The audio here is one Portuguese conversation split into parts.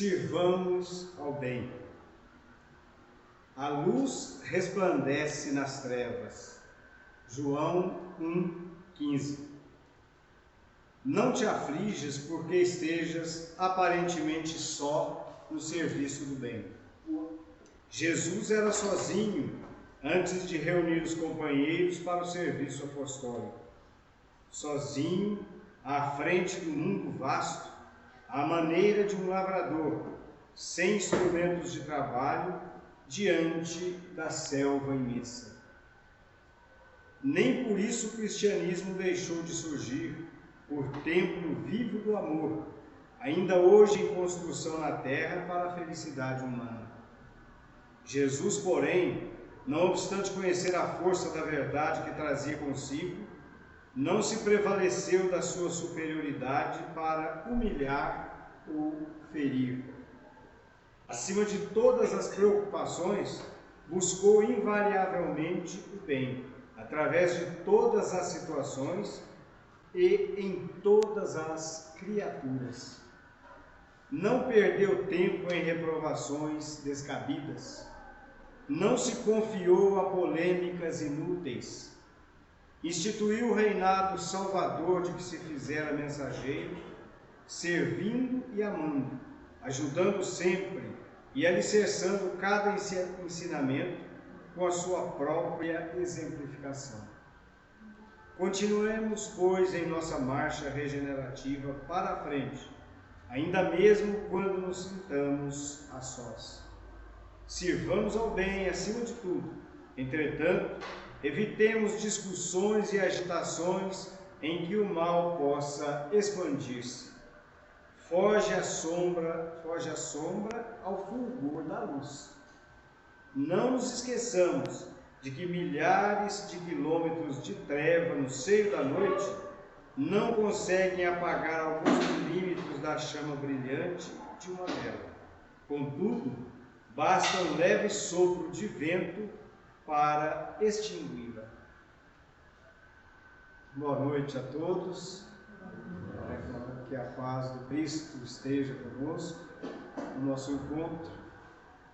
Sirvamos ao bem. A luz resplandece nas trevas. João 1,15. Não te afliges porque estejas aparentemente só no serviço do bem. Jesus era sozinho antes de reunir os companheiros para o serviço apostólico. Sozinho, à frente do mundo vasto, à maneira de um lavrador, sem instrumentos de trabalho, diante da selva imensa. Nem por isso o cristianismo deixou de surgir por templo vivo do amor, ainda hoje em construção na terra para a felicidade humana. Jesus, porém, não obstante conhecer a força da verdade que trazia consigo, não se prevaleceu da sua superioridade para humilhar ou ferir. Acima de todas as preocupações, buscou invariavelmente o bem, através de todas as situações e em todas as criaturas. Não perdeu tempo em reprovações descabidas. Não se confiou a polêmicas inúteis. Instituiu o reinado salvador de que se fizera mensageiro, servindo e amando, ajudando sempre e alicerçando cada ensinamento com a sua própria exemplificação. Continuemos, pois, em nossa marcha regenerativa para a frente, ainda mesmo quando nos sintamos a sós. Sirvamos ao bem acima de tudo. Entretanto, evitemos discussões e agitações em que o mal possa expandir-se. Foge a sombra ao fulgor da luz. Não nos esqueçamos de que milhares de quilômetros de treva no seio da noite não conseguem apagar alguns milímetros da chama brilhante de uma vela. Contudo, basta um leve sopro de vento para extingui-la. Boa noite a todos. Que a paz do Cristo esteja conosco no nosso encontro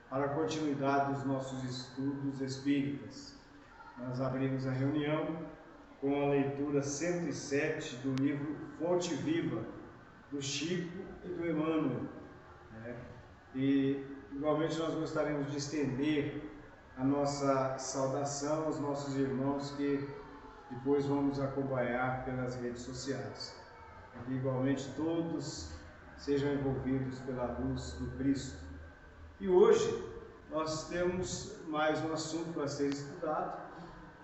para a continuidade dos nossos estudos espíritas. Nós abrimos a reunião com a leitura 107 do livro Fonte Viva, do Chico e do Emmanuel. E, igualmente, nós gostaríamos de estender a nossa saudação aos nossos irmãos que depois vamos acompanhar pelas redes sociais. Que, igualmente, todos sejam envolvidos pela luz do Cristo. E hoje nós temos mais um assunto para ser estudado,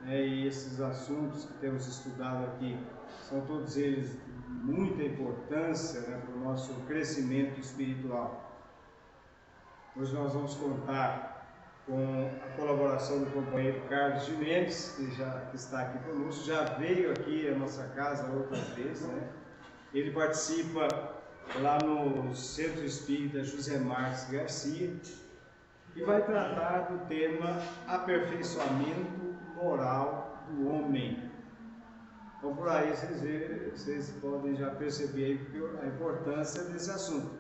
e esses assuntos que temos estudado aqui são todos eles de muita importância para o nosso crescimento espiritual. Hoje nós vamos contar com a colaboração do companheiro Carlos Gimenez, que está aqui conosco, já veio aqui à nossa casa outras vezes, Ele participa lá no Centro Espírita José Marques Garcia e vai tratar do tema aperfeiçoamento moral do homem. Então, por aí vocês podem já perceber a importância desse assunto,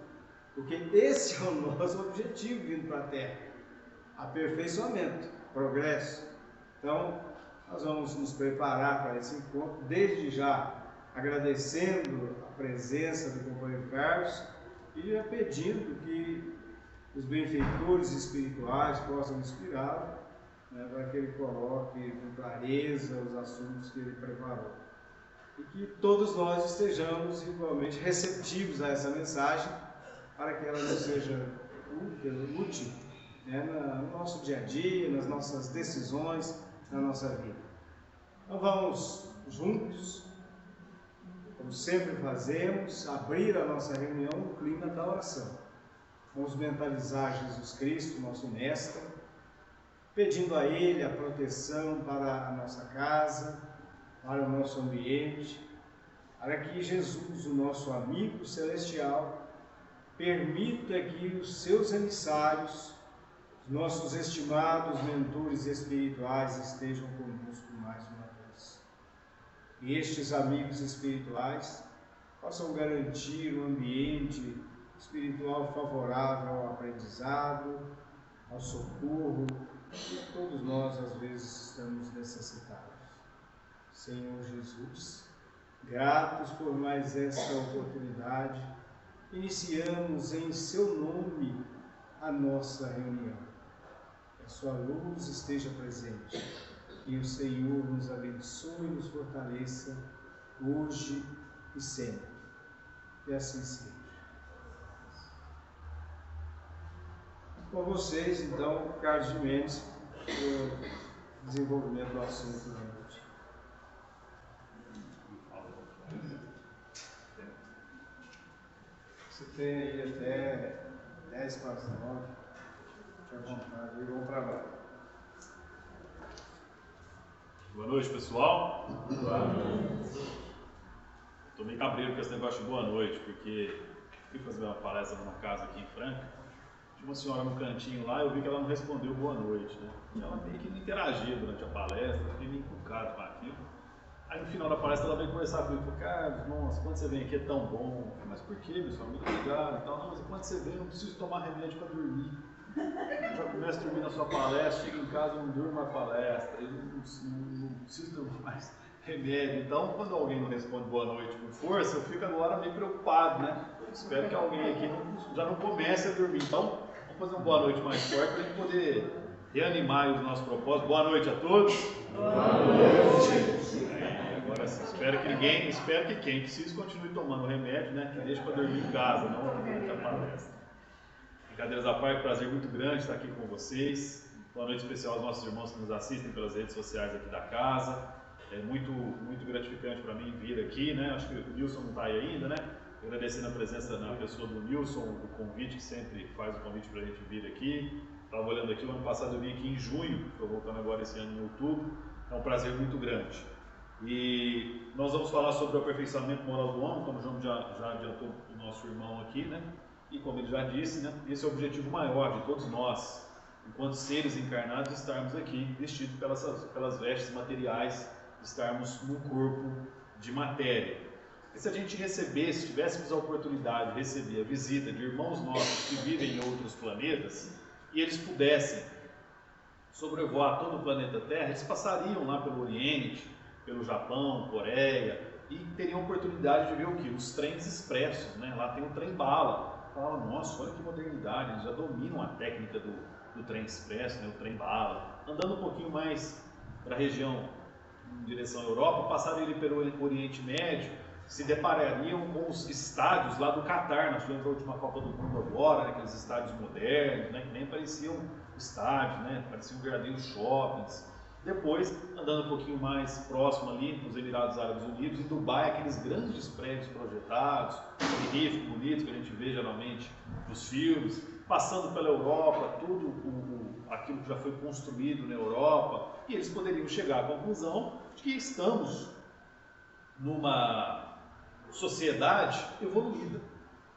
porque esse é o nosso objetivo vindo para a Terra: aperfeiçoamento, progresso. Então, nós vamos nos preparar para esse encontro, desde já agradecendo a presença do companheiro Carlos e já pedindo que os benfeitores espirituais possam inspirá-lo, para que ele coloque com clareza os assuntos que ele preparou. E que todos nós estejamos igualmente receptivos a essa mensagem, para que ela nos seja útil no nosso dia a dia, nas nossas decisões, na nossa vida. Então vamos juntos, como sempre fazemos, abrir a nossa reunião no clima da oração. Vamos mentalizar Jesus Cristo, nosso Mestre, pedindo a Ele a proteção para a nossa casa, para o nosso ambiente, para que Jesus, o nosso amigo celestial, permita que os seus emissários, os nossos estimados mentores espirituais, estejam conosco mais uma vez. E estes amigos espirituais possam garantir um ambiente espiritual favorável ao aprendizado, ao socorro, que todos nós às vezes estamos necessitados. Senhor Jesus, gratos por mais essa oportunidade, iniciamos em seu nome a nossa reunião. Que a sua luz esteja presente e o Senhor nos abençoe e nos fortaleça hoje e sempre. Que assim seja. Com vocês, então, Carlos Gimenez, o desenvolvimento do assunto da noite. Você tem aí até 10 para as 9. Fique à vontade e vamos trabalhar. Boa noite, pessoal. Boa noite. Estou meio cabreiro com esse negócio de boa noite, porque fui fazer uma palestra numa casa aqui em Franca. Tinha uma senhora no cantinho lá, eu vi que ela não respondeu boa noite, né? E ela meio que não interagia durante a palestra, fiquei meio encucado com aquilo. Aí no final da palestra ela veio conversar comigo, falou: Carlos, nossa, quando você vem aqui é tão bom. Eu falei: mas por quê, meu senhor? Muito obrigado e tal. Não, mas quando você vem eu não preciso tomar remédio para dormir. Eu já começo a dormir na sua palestra, chego em casa e não durmo na palestra, eu não preciso dormir mais remédio. Então, quando alguém não responde boa noite com força, eu fico agora meio preocupado, né? Eu espero que alguém aqui já não comece a dormir. Então, vamos fazer uma boa noite mais forte para a gente poder reanimar os nossos propósitos. Boa noite a todos. Boa noite. Agora sim, espero que quem precisa continue tomando remédio, né? Que deixe para dormir em casa, não durante a palestra. Brincadeiras à parte, prazer muito grande estar aqui com vocês. Boa noite especial aos nossos irmãos que nos assistem pelas redes sociais aqui da casa. É muito gratificante para mim vir aqui, né? Acho que o Nilson não está aí ainda, né? Agradecendo a presença na pessoa do Nilson, o convite que sempre faz o convite para a gente vir aqui. Estava olhando aqui, o ano passado eu vim aqui em junho, estou voltando agora esse ano em outubro. É um prazer muito grande. E nós vamos falar sobre o aperfeiçoamento moral do homem, como o João já adiantou o nosso irmão aqui, né? E como ele já disse, né? Esse é o objetivo maior de todos nós, enquanto seres encarnados, estarmos aqui vestidos pelas vestes materiais, estarmos num corpo de matéria. E se a gente recebesse, tivéssemos a oportunidade de receber a visita de irmãos nossos que vivem em outros planetas, e eles pudessem sobrevoar todo o planeta Terra, eles passariam lá pelo Oriente, pelo Japão, Coreia, e teriam a oportunidade de ver o quê? Os trens expressos, né? Lá tem o trem-bala. Fala: nossa, olha que modernidade, eles já dominam a técnica do trem expresso, né? O trem-bala. Andando um pouquinho mais para a região em direção à Europa, passariam ali pelo Oriente Médio, se deparariam com os estádios lá do Catar. Nós tivemos a última Copa do Mundo agora, né? Aqueles estádios modernos, né? Que nem pareciam estádios, né? Pareciam verdadeiros shoppings. Depois, andando um pouquinho mais próximo ali, nos Emirados Árabes Unidos, em Dubai, aqueles grandes prédios projetados, magníficos, bonitos, que a gente vê geralmente nos filmes, passando pela Europa, tudo aquilo que já foi construído na Europa, e eles poderiam chegar à conclusão de que estamos numa sociedade evoluída.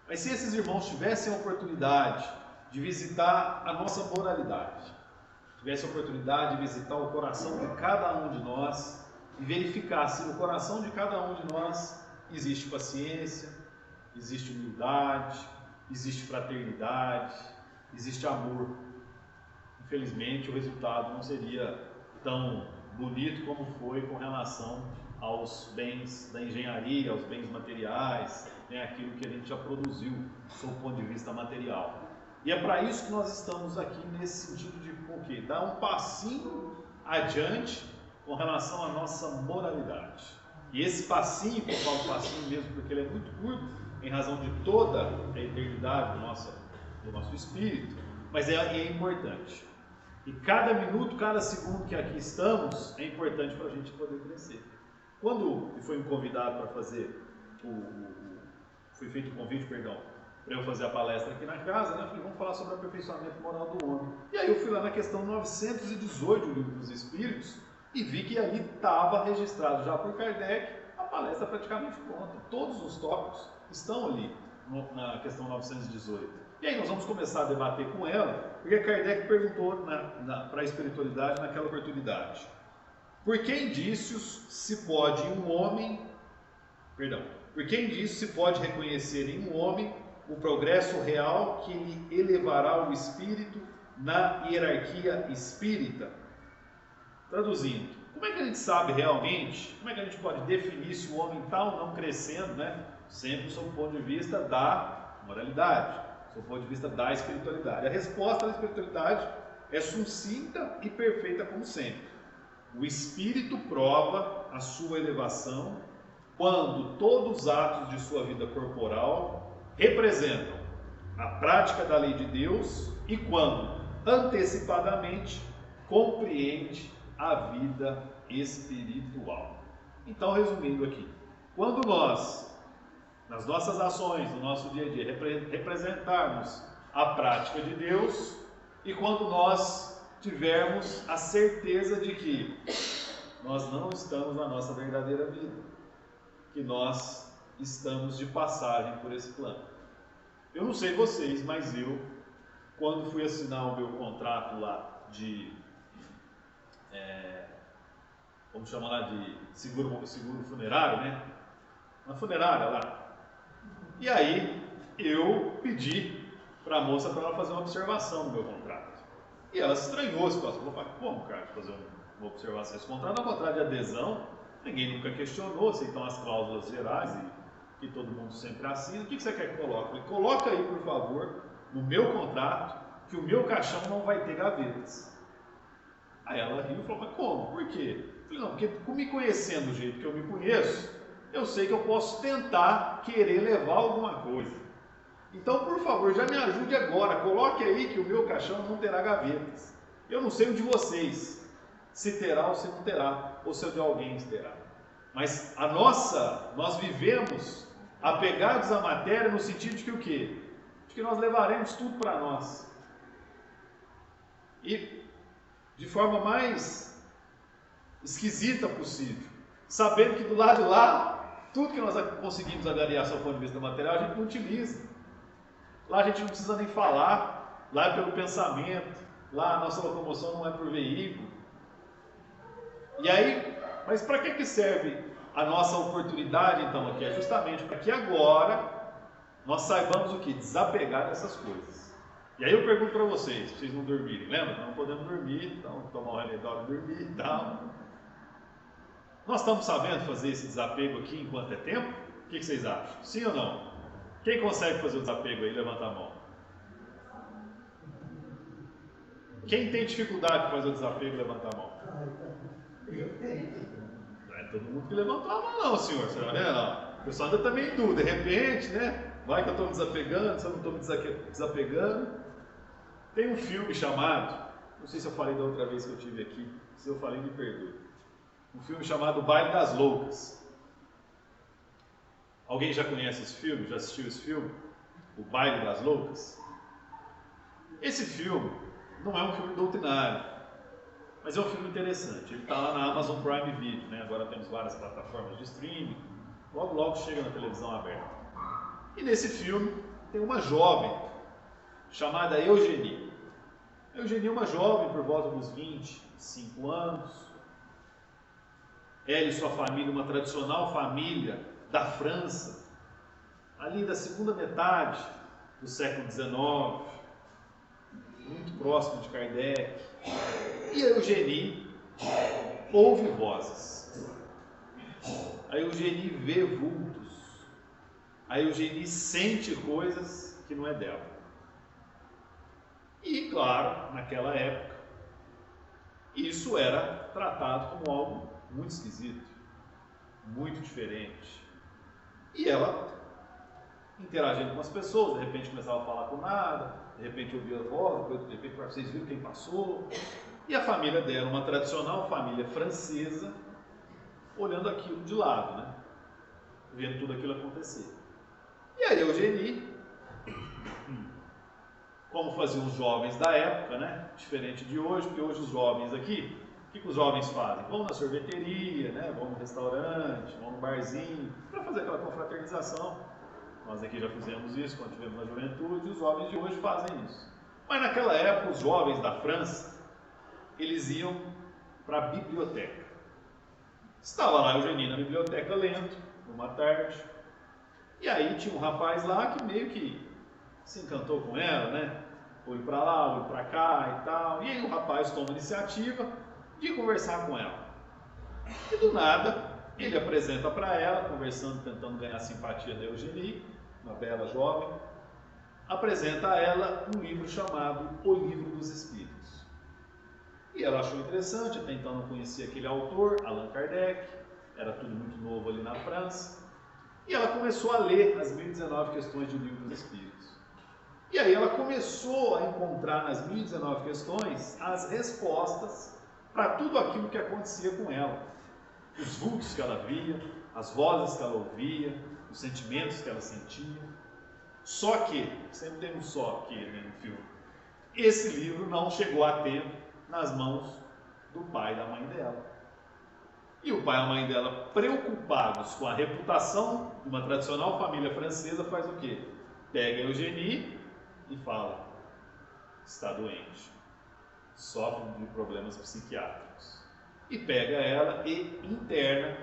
Mas se esses irmãos tivessem a oportunidade de visitar a nossa moralidade, tivesse a oportunidade de visitar o coração de cada um de nós e verificar se no coração de cada um de nós existe paciência, existe humildade, existe fraternidade, existe amor. Infelizmente, o resultado não seria tão bonito como foi com relação aos bens da engenharia, aos bens materiais, né, aquilo que a gente já produziu sob o ponto de vista material. E é para isso que nós estamos aqui, nesse sentido de o quê? Dar um passinho adiante com relação à nossa moralidade. E esse passinho, que eu falo passinho mesmo porque ele é muito curto, em razão de toda a eternidade do nosso espírito, mas é importante. E cada minuto, cada segundo que aqui estamos, é importante para a gente poder crescer. Quando foi convidado para fazer, foi feito o convite, para eu fazer a palestra aqui na casa, né? Eu falei: vamos falar sobre o aperfeiçoamento moral do homem. E aí eu fui lá na questão 918 do Livro dos Espíritos e vi que ali estava registrado já por Kardec a palestra praticamente pronta. Todos os tópicos estão ali na questão 918. E aí nós vamos começar a debater com ela, porque Kardec perguntou para a espiritualidade naquela oportunidade: por que indícios se pode reconhecer em um homem o progresso real que lhe elevará o espírito na hierarquia espírita. Traduzindo, como é que a gente sabe realmente, como é que a gente pode definir se o homem está ou não crescendo, né? Sempre sob o ponto de vista da moralidade, sob o ponto de vista da espiritualidade. A resposta da espiritualidade é sucinta e perfeita como sempre. O espírito prova a sua elevação quando todos os atos de sua vida corporal representam a prática da lei de Deus e quando antecipadamente compreende a vida espiritual. Então, resumindo aqui, quando nós, nas nossas ações, no nosso dia a dia, representarmos a prática de Deus e quando nós tivermos a certeza de que nós não estamos na nossa verdadeira vida, que nós estamos de passagem por esse plano. Eu não sei vocês, mas eu, quando fui assinar o meu contrato lá de vamos chamar lá de seguro funerário, né? Na funerária lá. E aí eu pedi para a moça para ela fazer uma observação no meu contrato. E ela se estranhou a situação. Falou, mas como, cara, fazer uma observação? Esse contrato é um contrato de adesão, ninguém nunca questionou, aceitam as cláusulas gerais e que todo mundo sempre assina. O que você quer que coloque? Falei, coloca aí, por favor, no meu contrato, que o meu caixão não vai ter gavetas. Aí ela riu e falou, mas como? Por quê? Eu falei, não, porque me conhecendo do jeito que eu me conheço, eu sei que eu posso tentar querer levar alguma coisa. Então, por favor, já me ajude agora, coloque aí que o meu caixão não terá gavetas. Eu não sei o de vocês, se terá ou se não terá, ou se o de alguém terá. Mas nós vivemos apegados à matéria no sentido de que o quê? De que nós levaremos tudo para nós. E de forma mais esquisita possível, sabendo que do lado de lá, tudo que nós conseguimos agariar sob o ponto de vista material, a gente não utiliza. Lá a gente não precisa nem falar, lá é pelo pensamento, lá a nossa locomoção não é por veículo. E aí, mas para que serve a nossa oportunidade então aqui? É justamente para que agora nós saibamos o que? Desapegar dessas coisas. E aí eu pergunto para vocês não dormirem, lembra? Não podemos dormir, então tomar um remédio e dormir e tal. Nós estamos sabendo fazer esse desapego aqui enquanto é tempo? O que vocês acham? Sim ou não? Quem consegue fazer o desapego aí? Levanta a mão. Quem tem dificuldade de fazer o desapego, levanta a mão. Não é todo mundo que levantou a mão não, senhor. Você olha lá. O pessoal ainda também em dúvida. De repente, né? Vai que eu estou me desapegando, se eu não estou me desapegando. Tem um filme chamado, não sei se eu falei da outra vez que eu tive aqui, se eu falei me perdoe. Um filme chamado Baile das Loucas. Alguém já conhece esse filme? Já assistiu esse filme? O Baile das Loucas? Esse filme não é um filme doutrinário, mas é um filme interessante. Ele está lá na Amazon Prime Video, né? Agora temos várias plataformas de streaming, logo chega na televisão aberta. E nesse filme tem uma jovem chamada Eugenie. Eugenie é uma jovem por volta dos 25 anos. Ela e sua família, uma tradicional família da França, ali da segunda metade do século XIX, muito próximo de Kardec. E a Eugenie ouve vozes. A Eugenie vê vultos. A Eugenie sente coisas que não é dela. E, claro, naquela época, isso era tratado como algo muito esquisito, muito diferente. E ela, interagindo com as pessoas, de repente começava a falar com nada, de repente ouvia a voz, de repente vocês viram quem passou. E a família dela, uma tradicional família francesa, olhando aquilo de lado, né? Vendo tudo aquilo acontecer. E aí Eugenie, como faziam os jovens da época, né? Diferente de hoje, porque hoje os jovens aqui, o que os jovens fazem? Vão na sorveteria, né? Vão no restaurante, vão no barzinho, para fazer aquela confraternização. Nós aqui já fizemos isso quando estivemos na juventude, e os jovens de hoje fazem isso. Mas naquela época, os jovens da França, eles iam para a biblioteca. Estava lá Eugenie na biblioteca lendo, numa tarde, e aí tinha um rapaz lá que meio que se encantou com ela, né? Foi para lá, foi para cá e tal. E aí o rapaz toma a iniciativa de conversar com ela. E do nada, ele apresenta para ela, conversando, tentando ganhar a simpatia da Eugenie, uma bela jovem, apresenta a ela um livro chamado O Livro dos Espíritos. E ela achou interessante, até então não conhecia aquele autor, Allan Kardec, era tudo muito novo ali na França. E ela começou a ler as 1019 questões do Livro dos Espíritos. E aí ela começou a encontrar nas 1019 questões as respostas para tudo aquilo que acontecia com ela. Os vultos que ela via, as vozes que ela ouvia, os sentimentos que ela sentia. Só que, sempre tem um só aqui no filme, esse livro não chegou a tempo nas mãos do pai e da mãe dela. E o pai e a mãe dela, preocupados com a reputação de uma tradicional família francesa, faz o quê? Pega a Eugenie e fala: está doente, sofre de problemas psiquiátricos. E pega ela e interna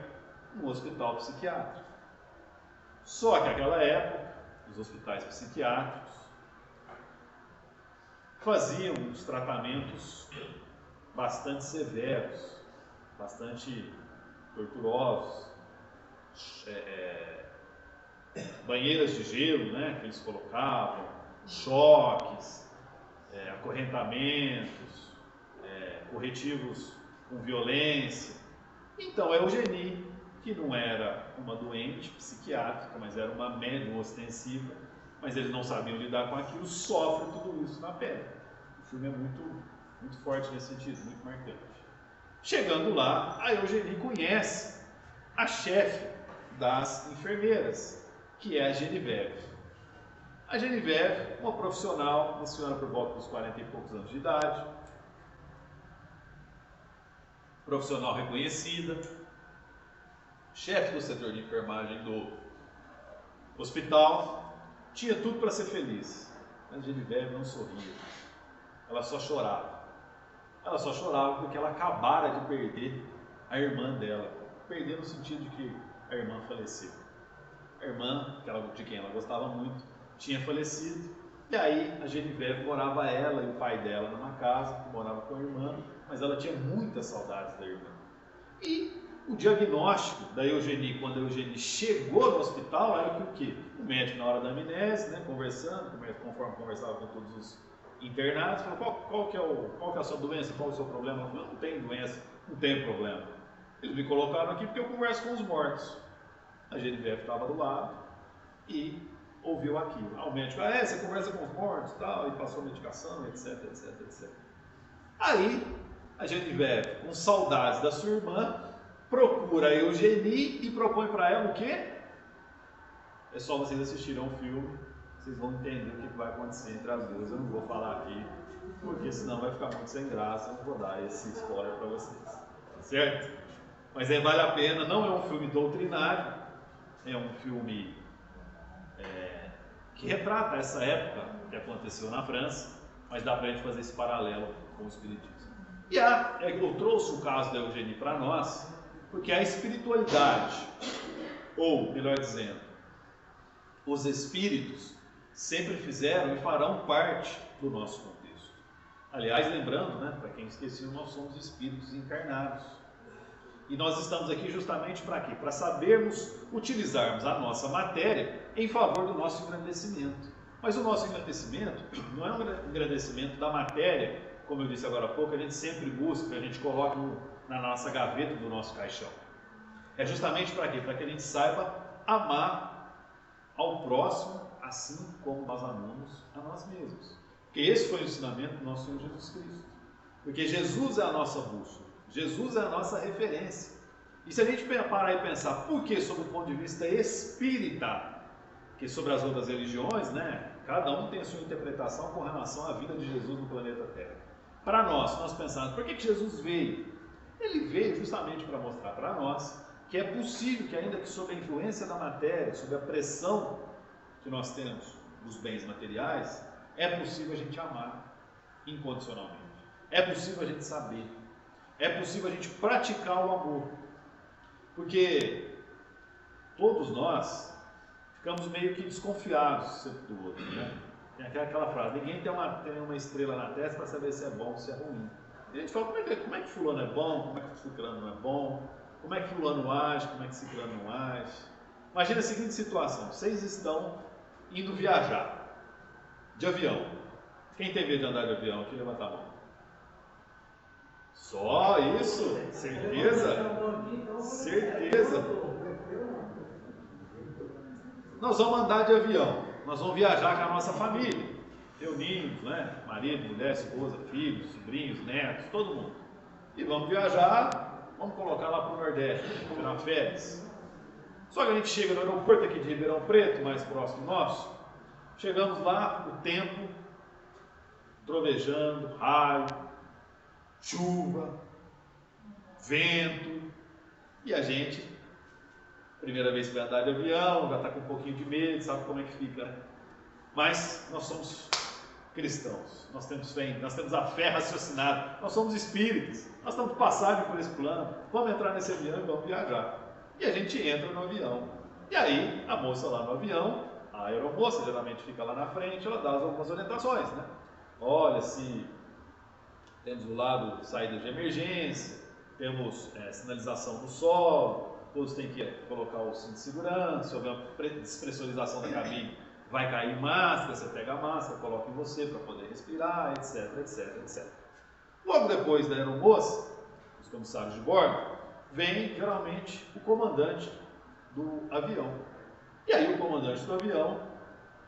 no hospital psiquiátrico. Só que naquela época, os hospitais psiquiátricos faziam uns tratamentos bastante severos, bastante torturosos, banheiras de gelo, né, que eles colocavam, choques, acorrentamentos, corretivos com violência. Então a Eugenie, que não era uma doente psiquiátrica, mas era uma médium ostensiva, mas eles não sabiam lidar com aquilo, sofre tudo isso na pele. O filme é muito forte nesse sentido, muito marcante. Chegando lá, a Eugenie conhece a chefe das enfermeiras, que é a Geneviève. A Geneviève, uma profissional, uma senhora por volta dos 40 e poucos anos de idade, profissional reconhecida, chefe do setor de enfermagem do hospital, tinha tudo para ser feliz. A Geneviève não sorria, ela só chorava. Ela só chorava porque ela acabara de perder a irmã dela. Perder no sentido de que a irmã faleceu. A irmã, de quem ela gostava muito, tinha falecido. E aí a Geneviève morava ela e o pai dela numa casa, morava com a irmã, mas ela tinha muitas saudades da irmã. E o diagnóstico da Eugenie, quando a Eugenie chegou no hospital, era que o quê? O médico, na hora da amnésia, né, conversando, conforme conversava com todos os internados, falou: qual que é a sua doença, qual é o seu problema? Ela falou: não tem doença, não tem problema. Eles me colocaram aqui porque eu converso com os mortos. A Geneviève estava do lado e ouviu aquilo. O médico: você conversa com os mortos, tal, e passou medicação, etc, etc, etc. Aí a Geneviève, com saudades da sua irmã, procura a Eugenie e propõe para ela o quê? É só vocês assistirem o filme, vocês vão entender o que vai acontecer entre as duas. Eu não vou falar aqui, porque senão vai ficar muito sem graça. Eu não vou dar esse spoiler para vocês, certo? Mas vale a pena. Não é um filme doutrinário, é um filme que retrata essa época que aconteceu na França, mas dá para a gente fazer esse paralelo com o Espiritismo. E eu trouxe o caso da Eugenie para nós, porque a espiritualidade, ou melhor dizendo, os espíritos, sempre fizeram e farão parte do nosso contexto. Aliás, lembrando, né, para quem esqueceu, nós somos espíritos encarnados. E nós estamos aqui justamente para quê? Para sabermos utilizarmos a nossa matéria em favor do nosso engrandecimento. Mas o nosso engrandecimento não é um engrandecimento da matéria, como eu disse agora há pouco, a gente sempre busca, a gente coloca na nossa gaveta do nosso caixão. É justamente para quê? Para que a gente saiba amar ao próximo assim como nós amamos a nós mesmos. Porque esse foi o ensinamento do nosso Senhor Jesus Cristo. Porque Jesus é a nossa bússola, Jesus é a nossa referência. E se a gente parar e pensar, por que sob o ponto de vista espírita, que sobre as outras religiões, né, cada um tem a sua interpretação com relação à vida de Jesus no planeta Terra. Para nós pensamos, por que Jesus veio? Ele veio justamente para mostrar para nós que é possível que, ainda que sob a influência da matéria, sob a pressão que nós temos dos bens materiais, é possível a gente amar incondicionalmente. É possível a gente saber. É possível a gente praticar o amor. Porque todos nós ficamos meio que desconfiados sempre do outro, né? Tem aquela frase, ninguém tem uma estrela na testa para saber se é bom ou se é ruim. E a gente fala, como é que fulano é bom, como é que ciclano não é bom, como é que fulano age, como é que ciclano não age. Imagina a seguinte situação, vocês estão indo viajar de avião. Quem tem medo de andar de avião aqui, levanta a mão. Só isso? Certeza? Certeza. Nós vamos andar de avião, nós vamos viajar com a nossa família, reunimos, né? Marido, mulher, esposa, filhos, sobrinhos, netos, todo mundo. E vamos viajar, vamos colocar lá para o Nordeste, tirar férias. Só que a gente chega no aeroporto aqui de Ribeirão Preto, mais próximo nosso, chegamos lá, o tempo trovejando, raio, chuva, vento, e a gente, primeira vez que vai andar de avião, já está com um pouquinho de medo, sabe como é que fica, né? Mas nós somos cristãos, nós temos fé, nós temos a fé raciocinada, nós somos espíritos, nós estamos de passagem por esse plano, vamos entrar nesse avião e vamos viajar. E a gente entra no avião, e aí a moça lá no avião, a aeromoça geralmente fica lá na frente, ela dá algumas orientações, né? Olha, se temos do lado saída de emergência, temos sinalização no solo, todos têm que colocar o cinto de segurança, se houver uma despressurização da cabine, vai cair máscara, você pega a máscara, coloca em você para poder respirar, etc, etc, etc. Logo depois da aeromoça, os comissários de bordo, vem geralmente o comandante do avião. E aí o comandante do avião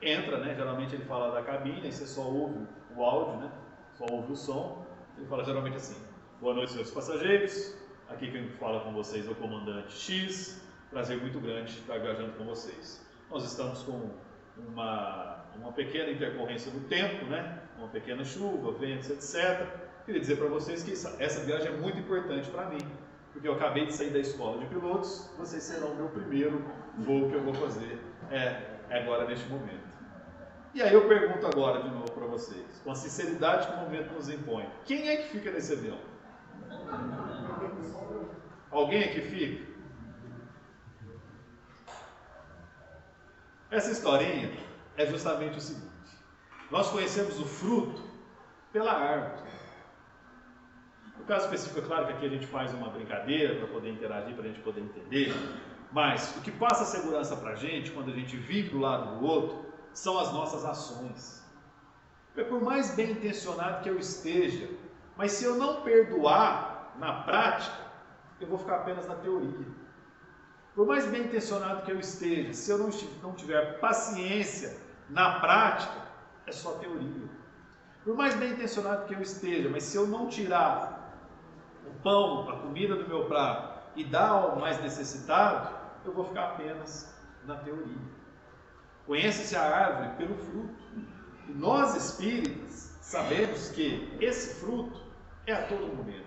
entra, né? Geralmente ele fala da cabine, aí você só ouve o áudio, né? Só ouve o som. Ele fala geralmente assim: boa noite, senhores passageiros. Aqui quem fala com vocês é o comandante X. Prazer muito grande estar viajando com vocês. Nós estamos com uma pequena intercorrência no tempo, né? Uma pequena chuva, ventos, etc. Queria dizer para vocês que essa viagem é muito importante para mim, porque eu acabei de sair da escola de pilotos, vocês serão o meu primeiro voo que eu vou fazer agora neste momento. E aí eu pergunto agora de novo para vocês, com a sinceridade que o momento nos impõe, quem é que fica nesse avião? Alguém aqui fica? Essa historinha é justamente o seguinte: nós conhecemos o fruto pela árvore. No caso específico, é claro que aqui a gente faz uma brincadeira para poder interagir, para a gente poder entender, mas o que passa segurança para a gente, quando a gente vive do lado do outro, são as nossas ações. Porque por mais bem intencionado que eu esteja, mas se eu não perdoar na prática, eu vou ficar apenas na teoria. Por mais bem intencionado que eu esteja, se eu não tiver paciência na prática, é só teoria. Por mais bem intencionado que eu esteja, mas se eu não tirar o pão, a comida do meu prato e dar ao mais necessitado, eu vou ficar apenas na teoria. Conhece-se a árvore pelo fruto. E nós espíritas sabemos que esse fruto é a todo momento.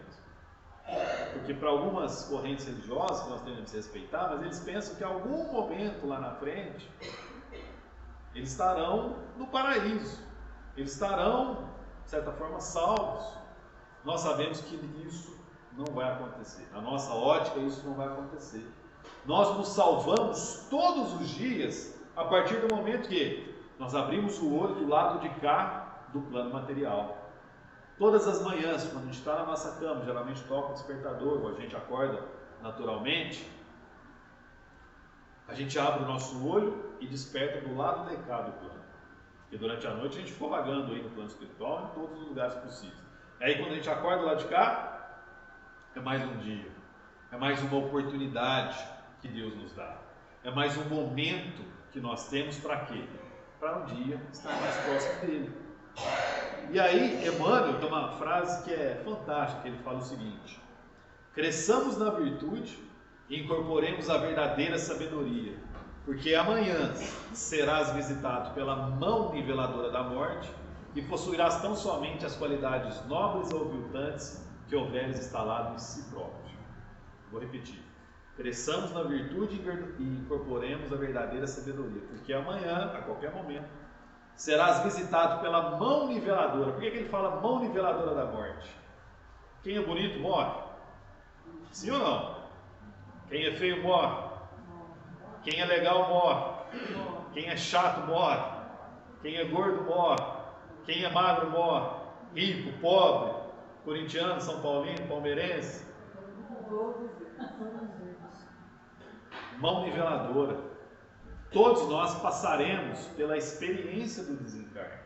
Porque para algumas correntes religiosas que nós temos que respeitar, mas eles pensam que em algum momento lá na frente eles estarão no paraíso, eles estarão, de certa forma, salvos. Nós sabemos que isso não vai acontecer. Na nossa ótica, isso não vai acontecer. Nós nos salvamos todos os dias a partir do momento que nós abrimos o olho do lado de cá do plano material. Todas as manhãs, quando a gente está na nossa cama, geralmente toca o despertador, ou a gente acorda naturalmente, a gente abre o nosso olho e desperta do lado de cá do plano. E durante a noite a gente ficou vagando aí no plano espiritual, em todos os lugares possíveis. Aí quando a gente acorda lá de cá, é mais um dia, é mais uma oportunidade que Deus nos dá, é mais um momento que nós temos para quê? Para um dia estar mais próximo dele. E aí Emmanuel tem uma frase que é fantástica, ele fala o seguinte: cresçamos na virtude e incorporemos a verdadeira sabedoria, porque amanhã serás visitado pela mão niveladora da morte e possuirás tão somente as qualidades nobres ou aviltantes que houveres instalado em si próprio. Vou repetir: cresçamos na virtude e incorporemos a verdadeira sabedoria, porque amanhã, a qualquer momento, serás visitado pela mão niveladora. Por que ele fala mão niveladora da morte? Quem é bonito morre? Sim ou não? Quem é feio morre? Quem é legal morre? Quem é chato morre? Quem é gordo morre, quem é magro morre, rico, pobre, corintiano, São Paulino, palmeirense. Mão niveladora. Todos nós passaremos pela experiência do desencarne.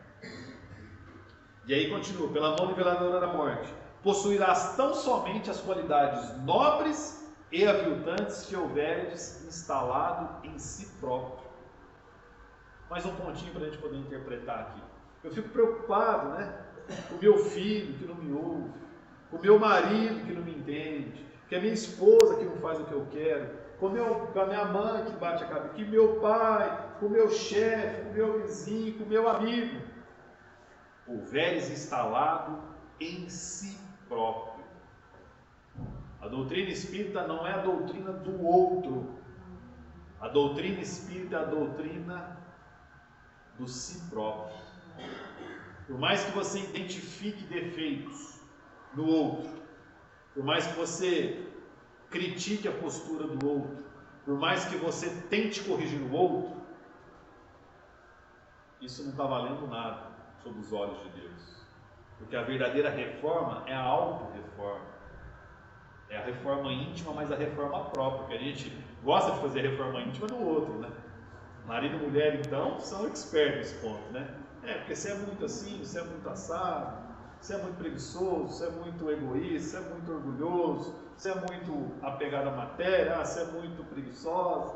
E aí continua, pela mão niveladora da morte. Possuirás tão somente as qualidades nobres e aviltantes que houveres instalado em si próprio. Mais um pontinho para a gente poder interpretar aqui. Eu fico preocupado, né? Com o meu filho que não me ouve, com o meu marido que não me entende, com a minha esposa que não faz o que eu quero, com a minha mãe que bate a cabeça, com o meu pai, com o meu chefe, com o meu vizinho, com o meu amigo. Houveres instalado em si próprio. A doutrina espírita não é a doutrina do outro. A doutrina espírita é a doutrina do si próprio. Por mais que você identifique defeitos no outro, por mais que você critique a postura do outro, por mais que você tente corrigir o outro, isso não está valendo nada sob os olhos de Deus. Porque a verdadeira reforma é a auto-reforma. É a reforma íntima, mas a reforma própria, que a gente gosta de fazer a reforma íntima do outro, né? Marido e mulher, então, são expertos nesse ponto, né? Porque você é muito assim, você é muito assado, você é muito preguiçoso, você é muito egoísta, você é muito orgulhoso, você é muito apegado à matéria, você é muito preguiçosa.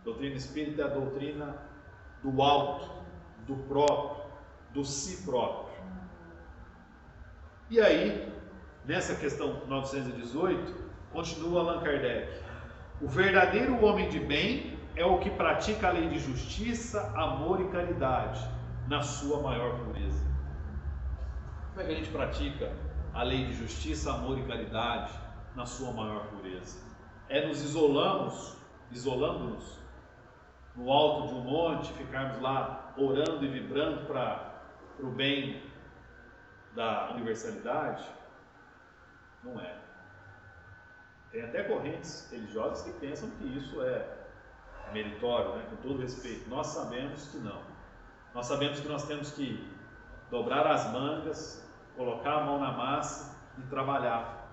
Doutrina espírita é a doutrina do alto, do próprio, do si próprio. E aí, nessa questão 918, continua Allan Kardec. O verdadeiro homem de bem é o que pratica a lei de justiça, amor e caridade na sua maior pureza. Como é que a gente pratica a lei de justiça, amor e caridade na sua maior pureza? É nos isolando-nos no alto de um monte, ficarmos lá orando e vibrando para o bem da universalidade? Não é. Tem até correntes religiosas que pensam que isso é meritório, né? Com todo respeito. Nós sabemos que não. Nós sabemos que nós temos que dobrar as mangas, colocar a mão na massa e trabalhar.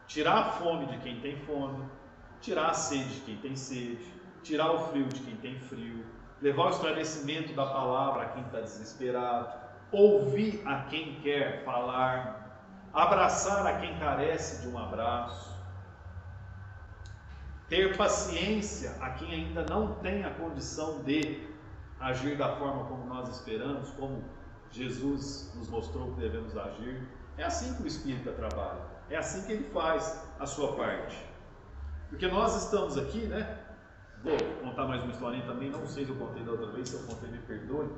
Tirar a fome de quem tem fome, tirar a sede de quem tem sede, tirar o frio de quem tem frio, levar o esclarecimento da palavra a quem está desesperado, ouvir a quem quer falar, abraçar a quem carece de um abraço, ter paciência a quem ainda não tem a condição de agir da forma como nós esperamos, como Jesus nos mostrou que devemos agir. É assim que o Espírita trabalha, é assim que ele faz a sua parte. Porque nós estamos aqui, né? Vou contar mais uma historinha também, não sei se eu contei da outra vez, se eu contei me perdoe.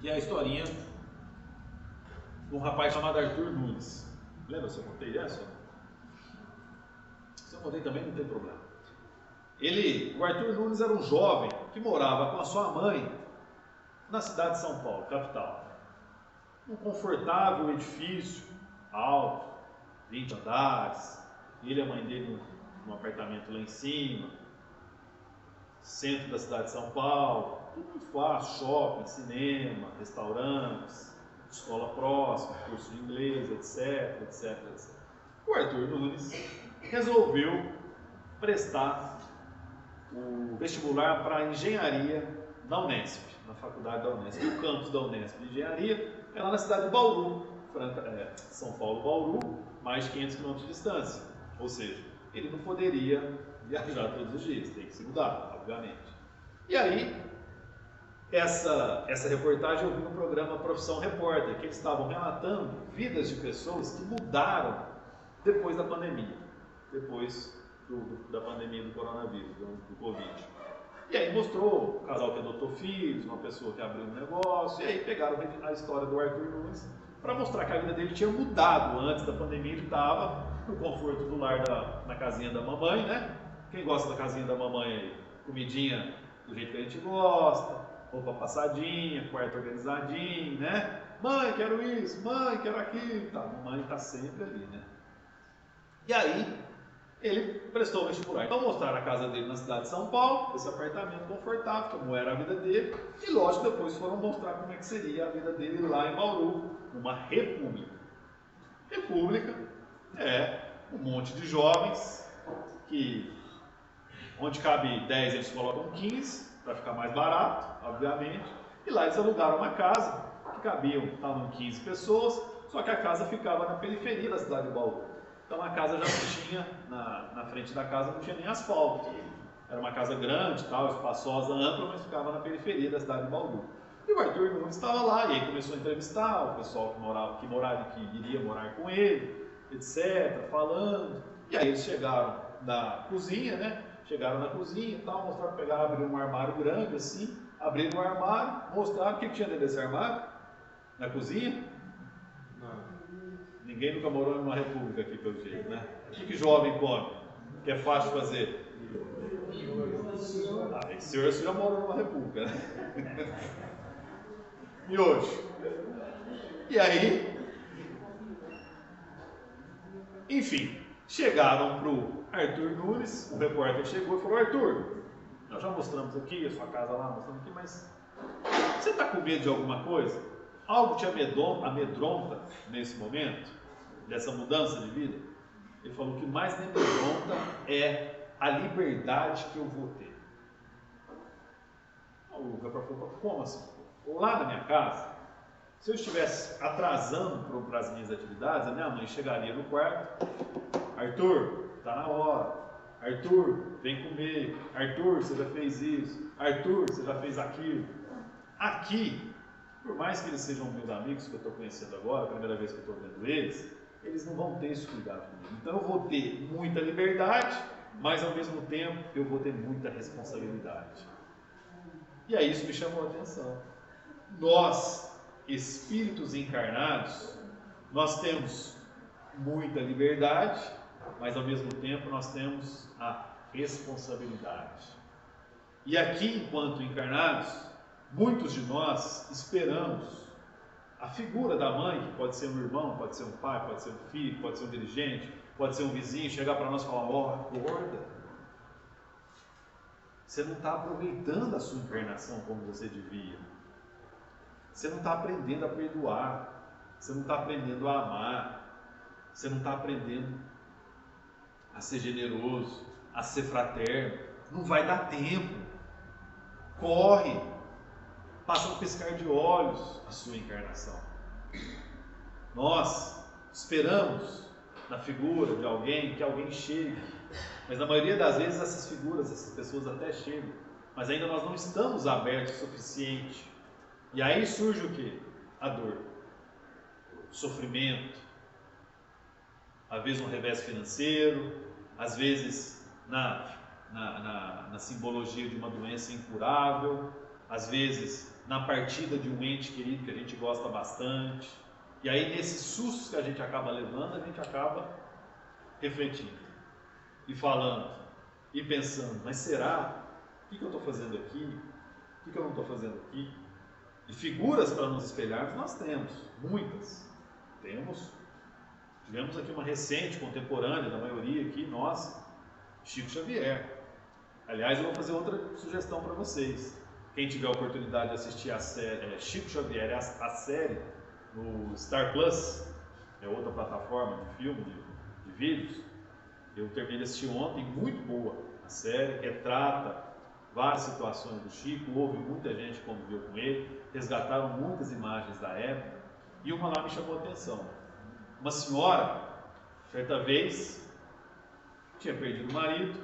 Que é a historinha de um rapaz chamado Arthur Nunes. Lembra se eu contei essa? Se eu contei também não tem problema. O Arthur Nunes era um jovem que morava com a sua mãe na cidade de São Paulo, capital. Um confortável edifício, alto, 20 andares. Ele e a mãe dele num apartamento lá em cima, centro da cidade de São Paulo, tudo muito fácil, shopping, cinema, restaurantes, escola próxima, curso de inglês, etc, etc, etc. O Arthur Nunes resolveu prestar o vestibular para engenharia da Unesp, na faculdade da Unesp. O campus da Unesp de engenharia é lá na cidade de Bauru, São Paulo, Bauru, mais de 500 km de distância. Ou seja, ele não poderia viajar todos os dias, tem que se mudar, obviamente. E aí, essa reportagem eu vi no programa Profissão Repórter, que eles estavam relatando vidas de pessoas que mudaram depois da pandemia, depois da pandemia do coronavírus, do Covid. E aí mostrou um casal que adotou filhos, uma pessoa que abriu um negócio, e aí pegaram a história do Arthur Nunes para mostrar que a vida dele tinha mudado. Antes da pandemia ele estava no conforto do lar na casinha da mamãe, né? Quem gosta da casinha da mamãe aí? Comidinha do jeito que a gente gosta, roupa passadinha, quarto organizadinho, né? Mãe, quero isso, mãe, quero aquilo, tá. A mamãe está sempre ali, né? E aí, ele prestou o vestibular. Então mostraram a casa dele na cidade de São Paulo, esse apartamento confortável, como era a vida dele, e lógico, depois foram mostrar como é que seria a vida dele lá em Bauru, numa república. República é um monte de jovens que, onde cabe 10, eles colocam 15, para ficar mais barato, obviamente, e lá eles alugaram uma casa que estavam 15 pessoas, só que a casa ficava na periferia da cidade de Bauru. Então a casa já não tinha, na frente da casa não tinha nem asfalto. Era uma casa grande, tal, espaçosa, ampla, mas ficava na periferia da cidade de Bauru. E o Arthur Nunes estava lá, e aí começou a entrevistar o pessoal que iria morar com ele, etc., falando. E aí eles chegaram na cozinha, né? Chegaram na cozinha e tal, abriram um armário grande assim, abriram um armário, mostraram o que tinha dentro desse armário, na cozinha. Ninguém nunca morou em uma república aqui, pelo jeito, né? O que jovem come? Que é fácil fazer? Esse senhor já morou numa república, né? Miojo. E aí, enfim, chegaram para o Arthur Nunes, o repórter chegou e falou: Arthur, nós já mostramos aqui a sua casa lá, mostramos aqui, mas você está com medo de alguma coisa? Algo te amedronta nesse momento, dessa mudança de vida? Ele falou que o que mais me amedronta é a liberdade que eu vou ter. O repórter falou: como assim? Lá na minha casa, se eu estivesse atrasando para as minhas atividades, a minha mãe chegaria no quarto: Arthur, está na hora. Arthur, vem comer. Arthur, você já fez isso. Arthur, você já fez aquilo. Aqui, por mais que eles sejam meus amigos que eu estou conhecendo agora, a primeira vez que eu estou vendo eles não vão ter esse cuidado comigo. Então eu vou ter muita liberdade, mas ao mesmo tempo eu vou ter muita responsabilidade. E aí isso me chamou a atenção. Nós, espíritos encarnados, nós temos muita liberdade, mas ao mesmo tempo nós temos a responsabilidade. E aqui, enquanto encarnados, muitos de nós esperamos a figura da mãe, que pode ser um irmão, pode ser um pai, pode ser um filho, pode ser um dirigente, pode ser um vizinho, chegar para nós e falar: ó, acorda, você não está aproveitando a sua encarnação como você devia, você não está aprendendo a perdoar, você não está aprendendo a amar, você não está aprendendo a ser generoso, a ser fraterno, não vai dar tempo, corre, passa um piscar de olhos a sua encarnação. Nós esperamos na figura de alguém, que alguém chegue, mas na maioria das vezes essas figuras, essas pessoas até chegam, mas ainda nós não estamos abertos o suficiente. E aí surge o que? A dor, o sofrimento, às vezes um revés financeiro, às vezes na simbologia de uma doença incurável, às vezes na partida de um ente querido que a gente gosta bastante. E aí nesses sustos que a gente acaba levando, a gente acaba refletindo e falando e pensando: mas será? O que eu estou fazendo aqui? O que eu não estou fazendo aqui? E figuras para nos espelharmos nós temos, muitas. Tivemos aqui uma recente, contemporânea, da maioria aqui, nós, Chico Xavier. Aliás, eu vou fazer outra sugestão para vocês. Quem tiver a oportunidade de assistir a série Chico Xavier, a série no Star Plus, é outra plataforma de filme, de vídeos. Eu terminei de assistir ontem, muito boa a série, retrata várias situações do Chico, houve muita gente que conviveu com ele, resgataram muitas imagens da época, e uma lá me chamou a atenção. Uma senhora, certa vez, tinha perdido o marido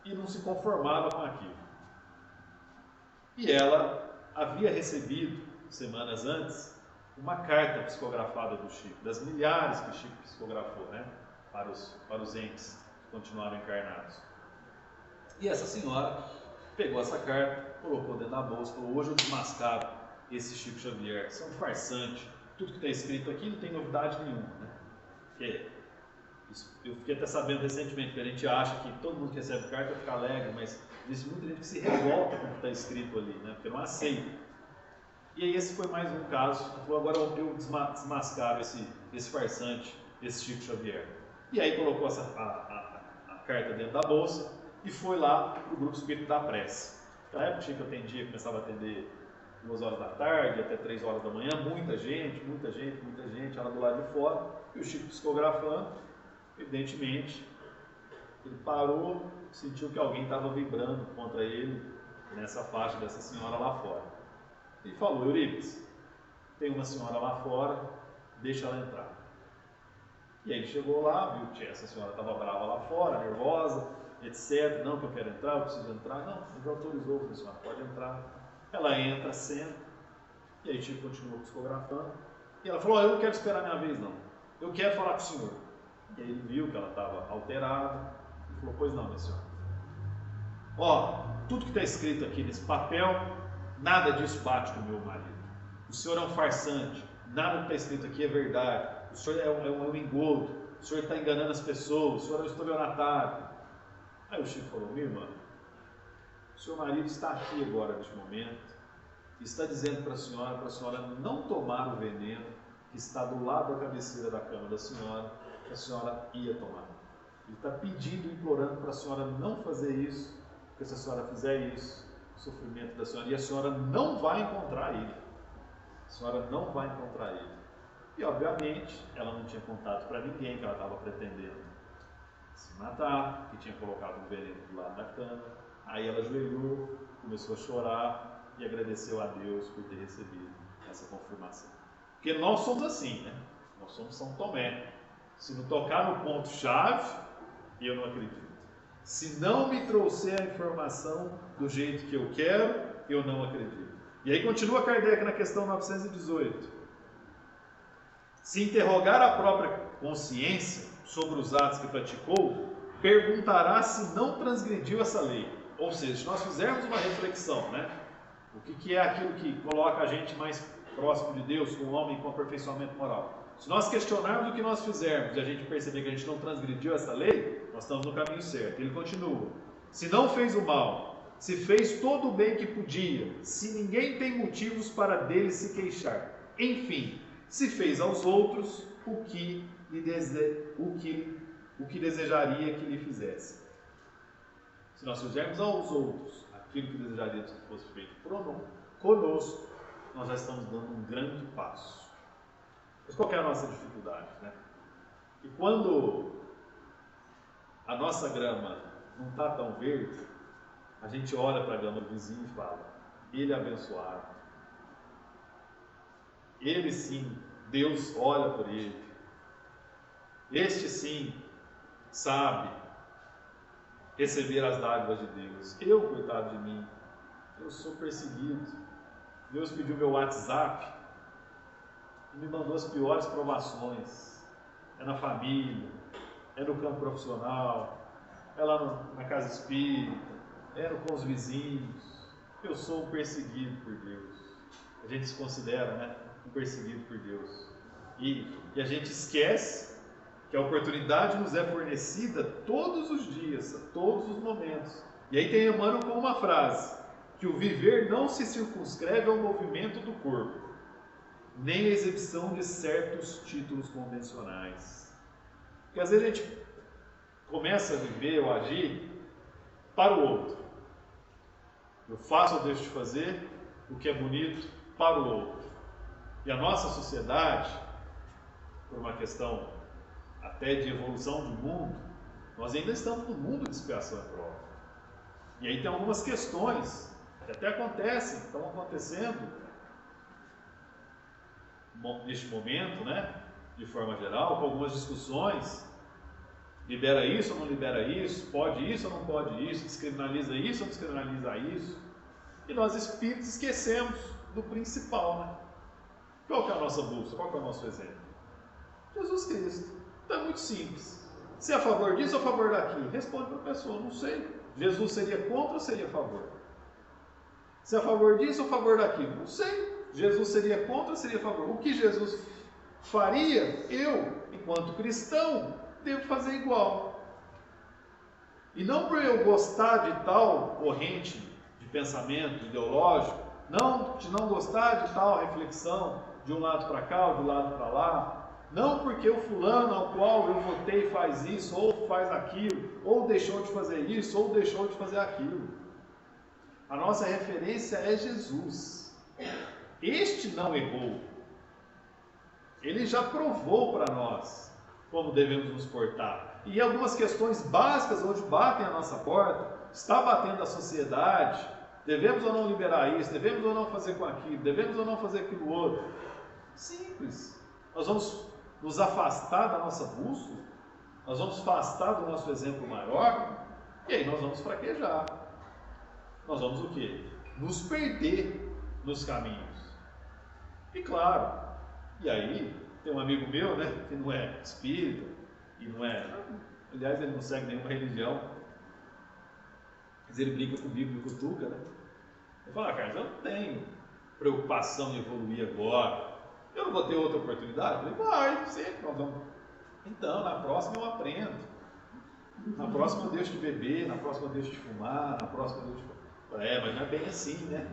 e não se conformava com aquilo. E ela havia recebido, semanas antes, uma carta psicografada do Chico, das milhares que o Chico psicografou, né, para os entes que continuaram encarnados. E essa senhora pegou essa carta, colocou dentro da bolsa, falou: hoje eu desmascaro esse Chico Xavier, isso é um farsante, tudo que está escrito aqui não tem novidade nenhuma, né? Eu fiquei até sabendo recentemente que a gente acha que todo mundo que recebe carta fica alegre, mas existe muita gente que se revolta com o que está escrito ali, né? Porque não aceita. E aí esse foi mais um caso. Ela falou: agora eu desmascaro esse farsante, esse Chico Xavier. E aí colocou a carta dentro da bolsa e foi lá para o grupo Espírito da Prece. Naquela época, Chico atendia, começava a atender 2 horas da tarde até 3 horas da manhã, muita gente, ela do lado de fora, e o Chico psicografando, evidentemente, ele parou, sentiu que alguém estava vibrando contra ele, nessa faixa dessa senhora lá fora. E falou: Eurípides, tem uma senhora lá fora, deixa ela entrar. E aí ele chegou lá, viu que essa senhora estava brava lá fora, nervosa, etc. Não, que eu quero entrar, eu preciso entrar. Não, ele já autorizou, falou: senhora, pode entrar. Ela entra, senta, e aí Chico continuou psicografando. E ela falou: eu não quero esperar minha vez, não. Eu quero falar com o senhor. E aí ele viu que ela estava alterada, e falou: pois não, minha senhora. Ó, tudo que está escrito aqui nesse papel, nada disso bate com o meu marido. O senhor é um farsante, nada que está escrito aqui é verdade. O senhor é um engodo, o senhor está enganando as pessoas, o senhor é um estelionatário. Aí o Chico falou: minha irmã, o seu marido está aqui agora, neste momento, e está dizendo para a senhora não tomar o veneno que está do lado da cabeceira da cama da senhora, que a senhora ia tomar. Ele está pedindo, implorando para a senhora não fazer isso, porque se a senhora fizer isso, o sofrimento da senhora, e a senhora não vai encontrar ele. A senhora não vai encontrar ele. E obviamente ela não tinha contado para ninguém que ela estava pretendendo se matar, que tinha colocado um veneno do lado da cama. Aí ela ajoelhou, começou a chorar e agradeceu a Deus por ter recebido essa confirmação. Porque nós somos assim, né? Nós somos São Tomé. Se não tocar no ponto-chave, eu não acredito. Se não me trouxer a informação do jeito que eu quero, eu não acredito. E aí continua Kardec na questão 918. Se interrogar a própria consciência sobre os atos que praticou, perguntará se não transgrediu essa lei. Ou seja, se nós fizermos uma reflexão, né? O que é aquilo que coloca a gente mais próximo de Deus, com o homem com aperfeiçoamento moral? Se nós questionarmos o que nós fizermos e a gente perceber que a gente não transgrediu essa lei, nós estamos no caminho certo. Ele continua: se não fez o mal, se fez todo o bem que podia, se ninguém tem motivos para dele se queixar, enfim, se fez aos outros o que desejaria que lhe fizesse. Se nós fizermos aos outros aquilo que desejaríamos que fosse feito conosco, nós já estamos dando um grande passo. Mas qual é a nossa dificuldade, né? E quando a nossa grama não está tão verde, a gente olha para a grama do vizinho e fala: ele é abençoado. Ele sim, Deus olha por ele. Este sim sabe receber as dádivas de Deus. Eu, coitado de mim, eu sou perseguido. Deus pediu meu WhatsApp e me mandou as piores provações. É na família, é no campo profissional, é lá na casa espírita, é com os vizinhos. Eu sou um perseguido por Deus. A gente se considera, né, um perseguido por Deus. E a gente esquece que a oportunidade nos é fornecida todos os dias, a todos os momentos. E aí tem Emmanuel com uma frase: que o viver não se circunscreve ao movimento do corpo, nem à exibição de certos títulos convencionais. Porque às vezes a gente começa a viver ou agir para o outro. Eu faço ou deixo de fazer o que é bonito para o outro. E a nossa sociedade, por uma questão até de evolução do mundo, nós ainda estamos no mundo de expiação e prova. E aí tem algumas questões que até acontecem, estão acontecendo neste momento, né, de forma geral, com algumas discussões: libera isso ou não libera isso, pode isso ou não pode isso, descriminaliza isso ou descriminaliza isso. E nós espíritos esquecemos do principal, né? Qual que é a nossa bússola? Qual que é o nosso exemplo? Jesus Cristo. Então é muito simples. Se é a favor disso ou a favor daquilo? Responde para a pessoa: não sei. Jesus seria contra ou seria a favor? Se é a favor disso ou a favor daquilo? Não sei. Jesus seria contra ou seria a favor? O que Jesus faria, eu, enquanto cristão, devo fazer igual. E não por eu gostar de tal corrente de pensamento ideológico, de não gostar de tal reflexão, de um lado para cá ou de um lado para lá, Não porque o fulano ao qual eu votei faz isso, ou faz aquilo, ou deixou de fazer isso, ou deixou de fazer aquilo. A nossa referência é Jesus. Este não errou. Ele já provou para nós como devemos nos portar. E algumas questões básicas onde batem a nossa porta, está batendo a sociedade, devemos ou não liberar isso, devemos ou não fazer com aquilo, devemos ou não fazer aquilo outro. Simples. Nós vamos nos afastar da nossa bússola, nós vamos afastar do nosso exemplo maior, e aí nós vamos fraquejar. Nós vamos o quê? Nos perder nos caminhos. E claro, e aí tem um amigo meu, né, que não é espírita, e não é, aliás ele não segue nenhuma religião, mas ele brinca comigo, me cutuca, né? Ele fala, Carlos, eu não tenho preocupação em evoluir agora, eu não vou ter outra oportunidade? Eu falei, vai, sempre nós vamos. Então, na próxima eu aprendo, na próxima eu deixo de beber, na próxima eu deixo de fumar, na próxima eu deixo de... mas não é bem assim, né?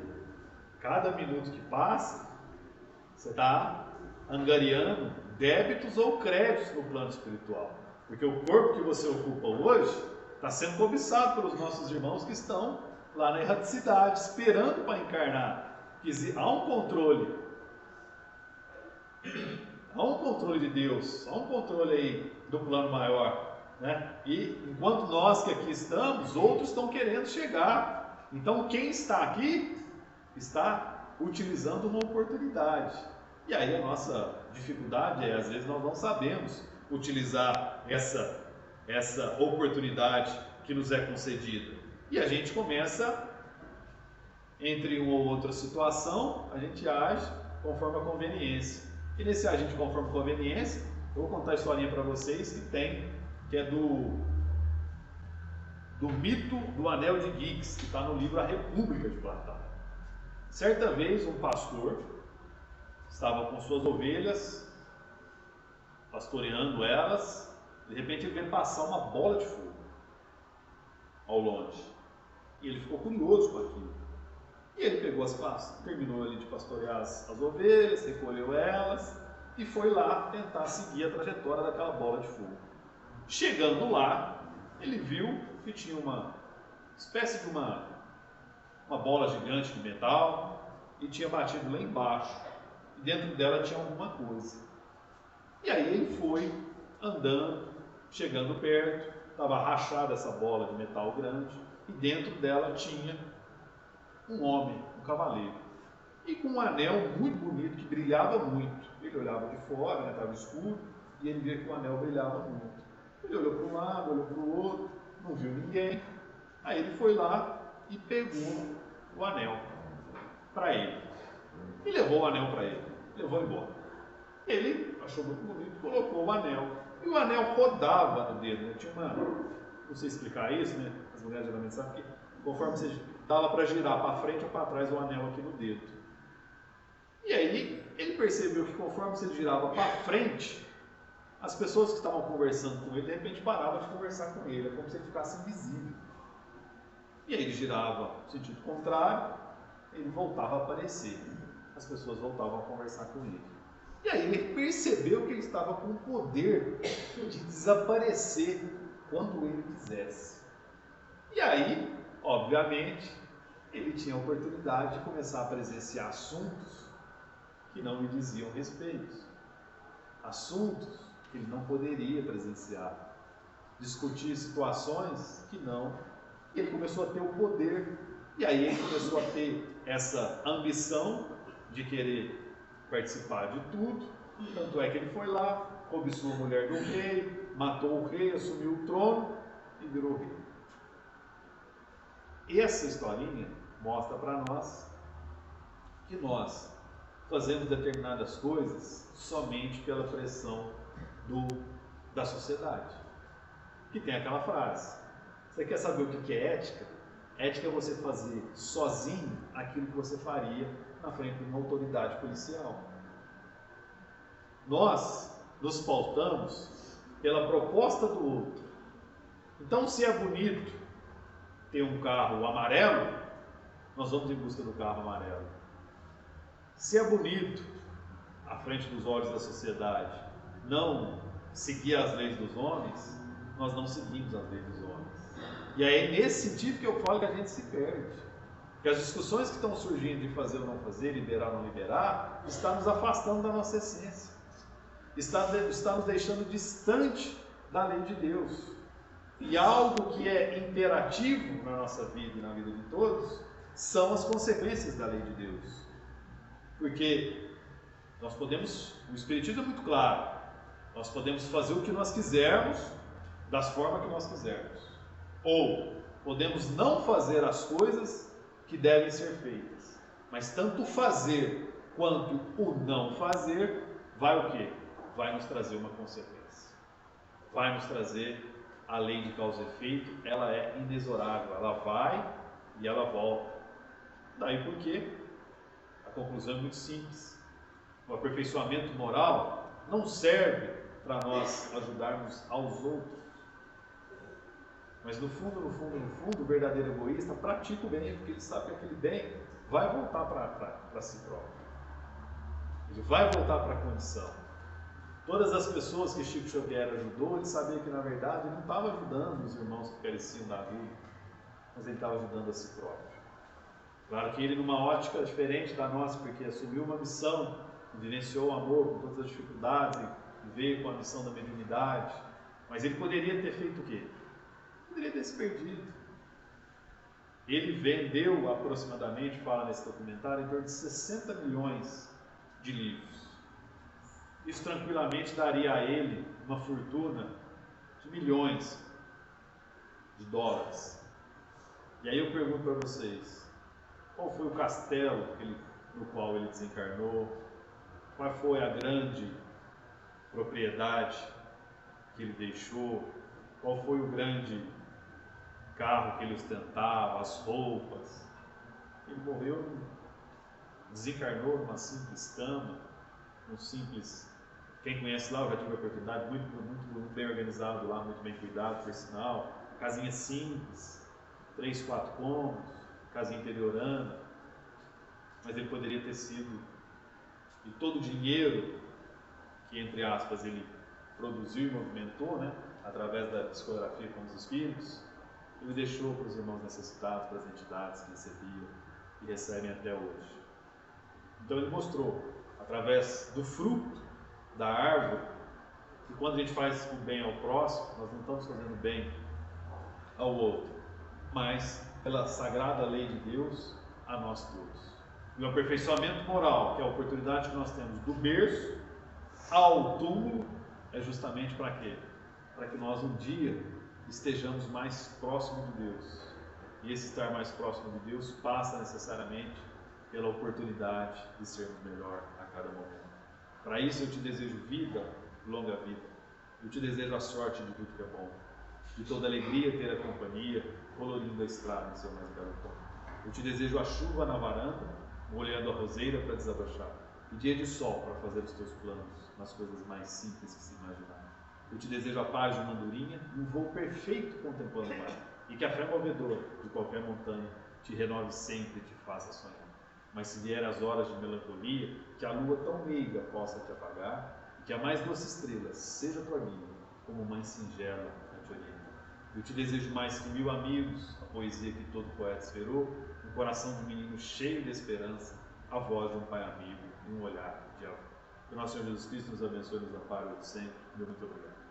Cada minuto que passa, você está angariando débitos ou créditos no plano espiritual. Porque o corpo que você ocupa hoje está sendo cobiçado pelos nossos irmãos que estão lá na erraticidade, esperando para encarnar. Há um controle. Há um controle de Deus, há um controle aí do plano maior, né? E enquanto nós que aqui estamos, outros estão querendo chegar. Então quem está aqui está utilizando uma oportunidade. E aí a nossa dificuldade é, às vezes nós não sabemos utilizar essa oportunidade que nos é concedida. E a gente começa, entre uma ou outra situação, a gente age conforme a conveniência. E nesse agente conforme a conveniência, eu vou contar a historinha para vocês que é do mito do Anel de Giggs, que está no livro A República de Platão. Certa vez um pastor estava com suas ovelhas, pastoreando elas, de repente ele vê passar uma bola de fogo ao longe. E ele ficou curioso com aquilo. E ele pegou terminou ali de pastorear as ovelhas, recolheu elas e foi lá tentar seguir a trajetória daquela bola de fogo. Chegando lá, ele viu que tinha uma espécie de uma bola gigante de metal e tinha batido lá embaixo. E dentro dela tinha alguma coisa. E aí ele foi andando, chegando perto, estava rachada essa bola de metal grande e dentro dela tinha um homem, um cavaleiro, e com um anel muito bonito que brilhava muito. Ele olhava de fora, estava escuro, e ele via que o anel brilhava muito. Ele olhou para um lado, olhou para o outro, não viu ninguém. Aí ele foi lá e pegou o anel para ele. E levou o anel para ele, levou embora. Ele achou muito bonito, colocou o anel. E o anel rodava no dedo, né? Tinha não sei explicar isso, né? As mulheres geralmente sabem que conforme você dava para girar para frente ou para trás o anel aqui no dedo. E aí ele percebeu que conforme você girava para frente, as pessoas que estavam conversando com ele, de repente paravam de conversar com ele, é como se ele ficasse invisível. E aí ele girava no sentido contrário, ele voltava a aparecer. As pessoas voltavam a conversar com ele. E aí ele percebeu que ele estava com o poder de desaparecer quando ele quisesse. E aí, obviamente, ele tinha a oportunidade de começar a presenciar assuntos que não lhe diziam respeito. Assuntos que ele não poderia presenciar. Discutir situações que não. E ele começou a ter o poder. E aí ele começou a ter essa ambição de querer participar de tudo. Tanto é que ele foi lá, cobiçou a mulher do rei, matou o rei, assumiu o trono e virou rei. Essa historinha mostra para nós que nós fazemos determinadas coisas somente pela pressão da sociedade. Que tem aquela frase: você quer saber o que é ética? Ética é você fazer sozinho aquilo que você faria na frente de uma autoridade policial. Nós nos pautamos pela proposta do outro. Então, se é bonito ter um carro amarelo, nós vamos em busca do carro amarelo. Se é bonito, à frente dos olhos da sociedade, não seguir as leis dos homens, nós não seguimos as leis dos homens. E aí é nesse sentido que eu falo que a gente se perde. Que as discussões que estão surgindo de fazer ou não fazer, liberar ou não liberar, está nos afastando da nossa essência. Está nos deixando distante da lei de Deus. E algo que é imperativo na nossa vida e na vida de todos são as consequências da lei de Deus. Porque nós podemos, o Espiritismo é muito claro, nós podemos fazer o que nós quisermos, das formas que nós quisermos. Ou podemos não fazer as coisas que devem ser feitas. Mas tanto fazer quanto o não fazer, vai o quê? Vai nos trazer uma consequência. Vai nos trazer a lei de causa e efeito, ela é inexorável, ela vai e ela volta. Daí porque a conclusão é muito simples. O aperfeiçoamento moral não serve para nós ajudarmos aos outros. Mas no fundo, o verdadeiro egoísta pratica o bem, porque ele sabe que aquele bem vai voltar para si próprio. Ele vai voltar para a condição. Todas as pessoas que Chico Xavier ajudou, ele sabia que na verdade ele não estava ajudando os irmãos que careciam da vida, mas ele estava ajudando a si próprio. Claro que ele, numa ótica diferente da nossa, porque assumiu uma missão, vivenciou o amor com todas as dificuldades e veio com a missão da mediunidade, mas ele poderia ter feito o quê? Poderia ter se perdido. Ele vendeu aproximadamente, fala nesse documentário, em torno de 60 milhões de livros. Isso tranquilamente daria a ele uma fortuna de milhões de dólares. E aí eu pergunto para vocês, qual foi o castelo no qual ele desencarnou? Qual foi a grande propriedade que ele deixou? Qual foi o grande carro que ele ostentava, as roupas? Ele morreu, desencarnou numa simples cama, num simples... Quem conhece lá, eu já tive a oportunidade, muito bem organizado lá, muito bem cuidado, por sinal. Casinha simples, 3, 4 cômodos, casinha interiorana. Mas ele poderia ter sido... E todo o dinheiro que, entre aspas, ele produziu e movimentou, né, através da psicografia com os espíritos, ele deixou para os irmãos necessitados, para as entidades que recebiam e recebem até hoje. Então ele mostrou, através do fruto da árvore, que quando a gente faz o bem ao próximo, nós não estamos fazendo bem ao outro, mas pela sagrada lei de Deus, a nós todos. E o aperfeiçoamento moral, que é a oportunidade que nós temos do berço ao túmulo, é justamente para quê? Para que nós um dia estejamos mais próximos de Deus. E esse estar mais próximo de Deus passa necessariamente pela oportunidade de sermos melhor a cada momento. Para isso eu te desejo vida, longa vida. Eu te desejo a sorte de tudo que é bom, de toda alegria ter a companhia, colorindo a estrada em seu mais belo ponto. Eu te desejo a chuva na varanda, molhando a roseira para desabrochar, e dia de sol para fazer os teus planos nas coisas mais simples que se imaginar. Eu te desejo a paz de uma andorinha e um voo perfeito contemplando o mar, e que a fé movedora de qualquer montanha te renove sempre e te faça sonhar. Mas se vier as horas de melancolia, que a lua tão meiga possa te apagar, e que a mais doce estrela seja tua guia, como mãe singela a te orientar. Eu te desejo mais que 1000 amigos, a poesia que todo poeta esperou, um coração de menino cheio de esperança, a voz de um pai amigo e um olhar de avô. Que o nosso Senhor Jesus Cristo nos abençoe e nos ampare sempre. Meu muito obrigado.